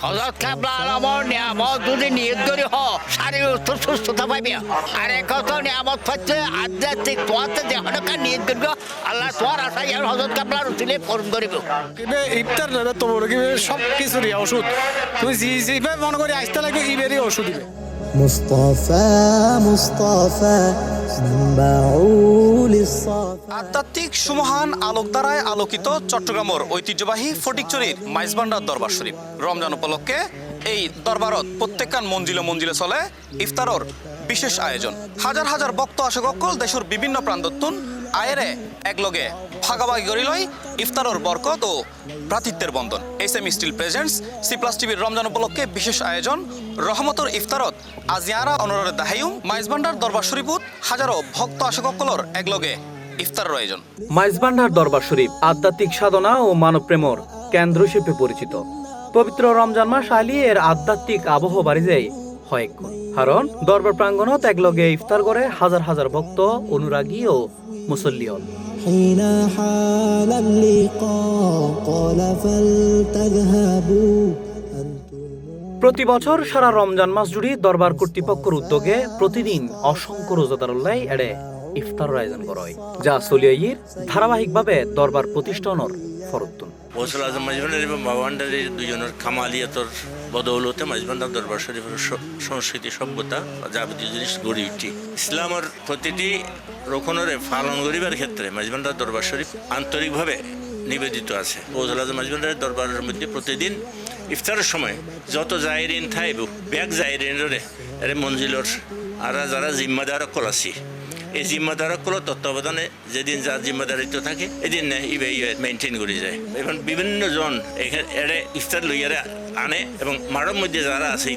হযরত কাবলা আলমর নিয়ামত যদি নিয়ত করি হ শারীরিক সুস্থতা পাইবে আর কত নিয়ামত পাচ্ছে আধ্যাত্মিক তোমাতে দেহটাকে নিয়ত করবে আল্লাহ তোমার আশা ইয়ার হযরত কাবলার উচিলে পূরণ করিব কিবে ইফতার নেবে তোমার কিবে সব কিছুরই ওষুধ তুমি জিবে মনে করি আসতে লাগবে ইবেরই ওষুধ দিবে مصطفى مصطفى منبع للصفا আধ্যাত্মিক সুমহান আলোক দ্বারায় আলোকিত চট্টগ্রামের ঐতিহ্যবাহী ফটিকছড়ির মাইজভান্ডার দরবার শরীফ রমজান উপলক্ষে এই দরবারত প্রত্যেকখান মঞ্জিলে মঞ্জিলে চলে ইফতারর বিশেষ আয়োজন হাজার হাজার ভক্ত আসকল দেশের বিভিন্ন প্রান্ততুন আয়েরে একলগে ভাগাভাগি করি লই ইফতারর বরকত ও ভ্রাতৃত্বের বন্ধন এসএম স্টিল প্রেজেন্টস সি+ টিভির রমজান উপলক্ষে বিশেষ আয়োজন রহমতর ইফতারত আজিয়ারা অনুরারে দাহাইম মাইজভান্ডার দরবার শরীফত হাজারো ভক্ত আসকলর একলগে ইফতারের আয়োজন মাইজভান্ডার দরবার শরীফ আধ্যাত্মিক সাধনা ও মানবপ্রেমর কেন্দ্র হিসেবে পরিচিত। পবিত্র রমজান মাস আইলি এর আধ্যাত্মিক আবহ বাড়ি যায় হয়েকক্ষণ কারণ দরবার প্রাঙ্গণত একলগে ইফতার করে হাজার হাজার ভক্ত অনুরাগী ও মুসল্লিয়ন। حين حال اللقاء قال فلتذهبوا أنتم প্রতি বছর সারা রমজান মাস জুড়ে দরবার কর্তৃপক্ষের উদ্যোগে প্রতিদিন অসংখ্য রোজাদারুল্লাহ এড়ে ইফতারের আয়োজন করা হয় যা চলিয়াইয়ের ধারাবাহিকভাবে দরবার প্রতিষ্ঠানের ফরতুন। গৌসুল আজম মাইজভান্ডার এবং বাবান্ডারের দুজনের কামালিয়াতর বদৌলতে মাইজভান্ডার দরবার শরীফের সংস্কৃতি সভ্যতা যাবতীয় জিনিস গড়ে উঠি ইসলামের প্রতিটি রোকনরে পালন করিবার ক্ষেত্রে মাইজভান্ডার দরবার শরীফ আন্তরিকভাবে নিবেদিত আছে। গৌসুল আজম মাইজভান্ডারের দরবারের মধ্যে প্রতিদিন ইফতারের সময় যত জায়রিন থাইব ব্যাগ জায়রিনরে এর মঞ্জিলর আর যারা জিম্মাদার কল আছি এই জিম্মাদারগুলো তত্ত্বাবধানে যেদিন যার জিম্মাদারিত্ব থাকে এদিন ইবে মেনটেন করে যায় এবং বিভিন্ন জন এখানে এড়ে ইফতার লইয়ারে আনে এবং মাঠের মধ্যে যারা আছে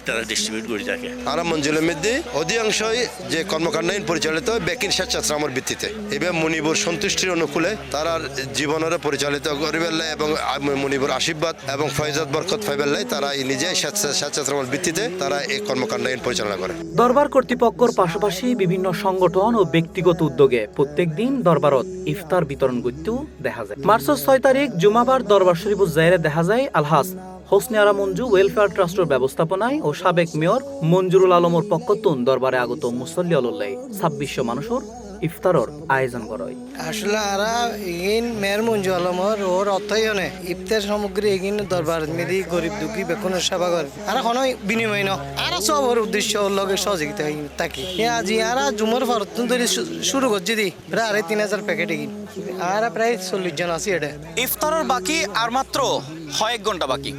তারা ডিস্ট্রিবিউট করে থাকে। আর মঞ্জিলের মধ্যে অধিকাংশই যে কর্মকাণ্ড পরিচালিত বেকিন স্বেচ্ছাশ্রমের ভিত্তিতে এবার মনিবুর সন্তুষ্টির অনুকূলে তারা জীবনের পরিচালিত করিবেল্লাই এবং মনিবুর আশীর্বাদ এবং ফয়জাত বরকত ফাইবেল্লাই তারা নিজেই স্বেচ্ছাশ্রমের ভিত্তিতে তারা এই কর্মকাণ্ড পরিচালনা করে। দরবার কর্তৃপক্ষের পাশাপাশি বিভিন্ন সংগঠন ও ব্যক্তিগত উদ্যোগে প্রত্যেক দিন দরবারত ইফতার বিতরণ করতেও দেখা যায়। মার্চের 6 তারিখ জুমাবার দরবার শরীফ জায়রে দেখা যায় আলহাজ হোসনে আরা মঞ্জু ওয়েলফেয়ার ট্রাস্টের ব্যবস্থাপনায় ও সাবেক মেয়র মঞ্জুরুল আলমর পক্ষতুন দরবারে আগত মুসল্লি অলল্লাই 2600 মানুষের ইফতারর আয়োজন করা হয়। আসলে আরা ইন মেয়র মঞ্জু আলমর ওর অর্থায়নে ইফতার সামগ্রী এগিন দরবার মেদি গরিব দুঃখী বেকুনের সেবা করে আর কোনো বিনিময় ন আর সব ওর উদ্দেশ্য ওর লগে সহযোগিতা থাকি আজি আর জুমর ফরতুন ধরে শুরু করছি দি প্রায় 3000 প্যাকেট এগিন আর প্রায় 40 জন আছি এটা ইফতারের বাকি আর মাত্র 1 ঘন্টা বাকি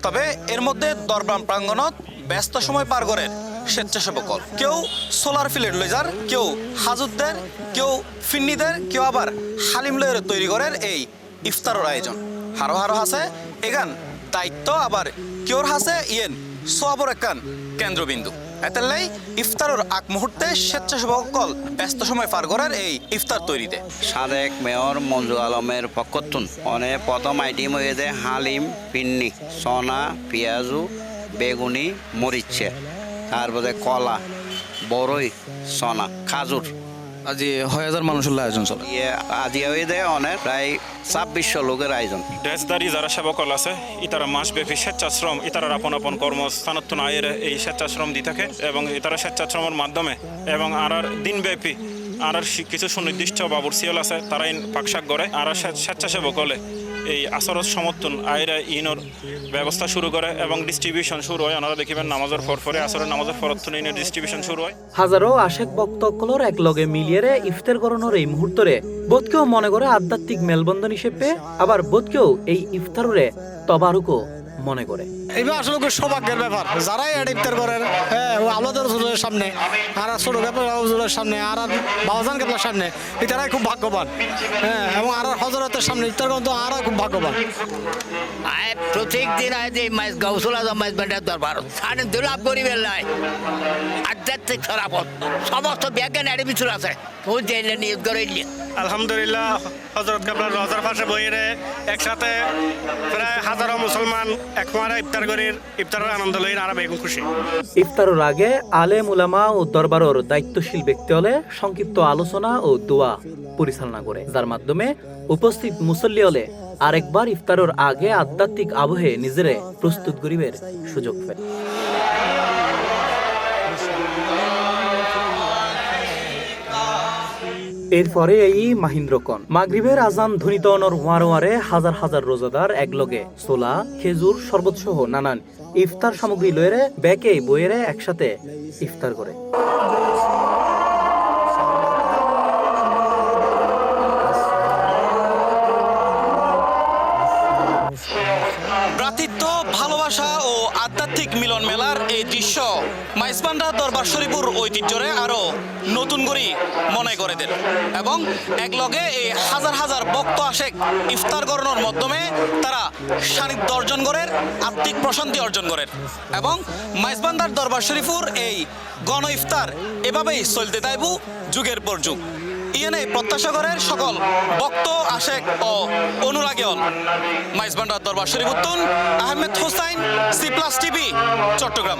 তবে এর মধ্যে দরবার প্রাঙ্গণত ব্যস্ত সময় পার করে স্বেচ্ছাসেবকল কেউ সোলার ফিলেট লইজার কেউ হাজুদদের কেউ ফিন্নিদের কেউ আবার হালিম লয়ের তৈরি করেন এই ইফতারের আয়োজন হারো হারো হাসে এখান দায়িত্ব আবার কেউর হাসে ইয়েন সবর একান কেন্দ্রবিন্দু এতেলাই ইফতারের আগ মুহূর্তে স্বেচ্ছাসেবকল ব্যস্ত সময় পার করার এই ইফতার তৈরিতে সাবেক মেয়র মঞ্জু আলমের পক্ষতুন অনেক প্রথম আইটেম হয়ে যায় হালিম পিন্নি সোনা পেঁয়াজু বেগুনি মরিচে তারপরে কলা বড়ই সোনা খাজুর আজি 6000 মানুষের আয়োজন চলে আজি হয়ে যায় অনেক প্রায় 2600 লোকের আয়োজন। দেশদারি যারা সেবকল আছে ইতারা মাসব্যাপী স্বেচ্ছাশ্রম ইতারার আপন আপন কর্মস্থানত আয়ের এই স্বেচ্ছাশ্রম দিয়ে থাকে এবং ইতারা স্বেচ্ছাশ্রমের মাধ্যমে এবং আর দিনব্যাপী আর কিছু সুনির্দিষ্ট বাবুরসিয়ল আছে তারা পাকশাক করে আর স্বেচ্ছাসেবক হলে এই আসরত সমর্থন আয়ের ইনোর ব্যবস্থা শুরু করে এবং ডিস্ট্রিবিউশন শুরু হয়। ওনারা দেখিবেন নামাজের পরে আসরের নামাজের ফরতুন ইনের ডিস্ট্রিবিউশন শুরু হয়। হাজারো আশেক ভক্তকলর এক লগে মিলিয়ে ইফতার করানোর এই মুহূর্তে বোধকেও মনে করে আধ্যাত্মিক মেলবন্ধন হিসেবে আবার বোধকেও এই ইফতারে তবারুকও মনে করে। এইবার আসলে সৌভাগ্যের ব্যাপার যারাই ইফতার করেন হ্যাঁ আমাদের হুজুরের সামনে আর ছোট ব্যাপার হুজুরের সামনে আর বাবাজান কেবলার সামনে এটারাই খুব ভাগ্যবান হ্যাঁ এবং আর হজরতের সামনে ইফতার করেন তো আর খুব ভাগ্যবান। প্রত্যেক দিন আজ এই গৌসুল আজম মাইজভান্ডার দরবার সাড়ে 2 লাখ গরিবের লাই আধ্যাত্মিক সরাপত সমস্ত ব্যাগে নারী বিচুর আছে তুই জেলে নিয়োগ করে আলহামদুলিল্লাহ হজরত কাবলার রোজার পাশে বইয়ে একসাথে প্রায় হাজারো মুসলমান একমারা ইফতার করির ইফতারের আনন্দ লইর আর বেগুন খুশি। ইফতারের আগে আলেম উলামা ও দরবারের দায়িত্বশীল ব্যক্তি হলে সংক্ষিপ্ত আলোচনা ও দোয়া পরিচালনা করে, যার মাধ্যমে উপস্থিত মুসল্লি হলে আরেকবার ইফতারের আগে আধ্যাত্মিক আবহে নিজেরে প্রস্তুত করিবার সুযোগ পায়। এরপরে এই মাহিন্দ্রকন মাগরিবের আজান ধ্বনিত অনর ওয়ারে হাজার হাজার রোজাদার একলগে ছোলা, খেজুর, শরবত সহ নানান ইফতার সামগ্রী লয়েরে ব্যাকে বইয়েরে একসাথে ইফতার করে। ভ্রাতৃত্ব, ভালোবাসা ও আধ্যাত্মিক মিলন মেলার এই দৃশ্য মাইজবান্ডার দরবার শরীফুর ঐতিহ্যরে আরো নতুন করে মনে করে দেন এবং একলগে এই হাজার হাজার ভক্ত আশেক ইফতার করানোর মাধ্যমে তারা সান্নিধ্য অর্জন করেন, আত্মিক প্রশান্তি অর্জন করেন এবং মাইজবান্ডার দরবার শরীফুর এই গণ ইফতার এভাবেই চলতে থাকব যুগের পর যুগ। ইয়েনে প্রত্যাশা করেন সকল ভক্ত আশেক ও অনুরাগী হল। মাইজবান্ডার দরবার শরীফ উত্তন Ahmed Hossain, C plus TV, Chittagong.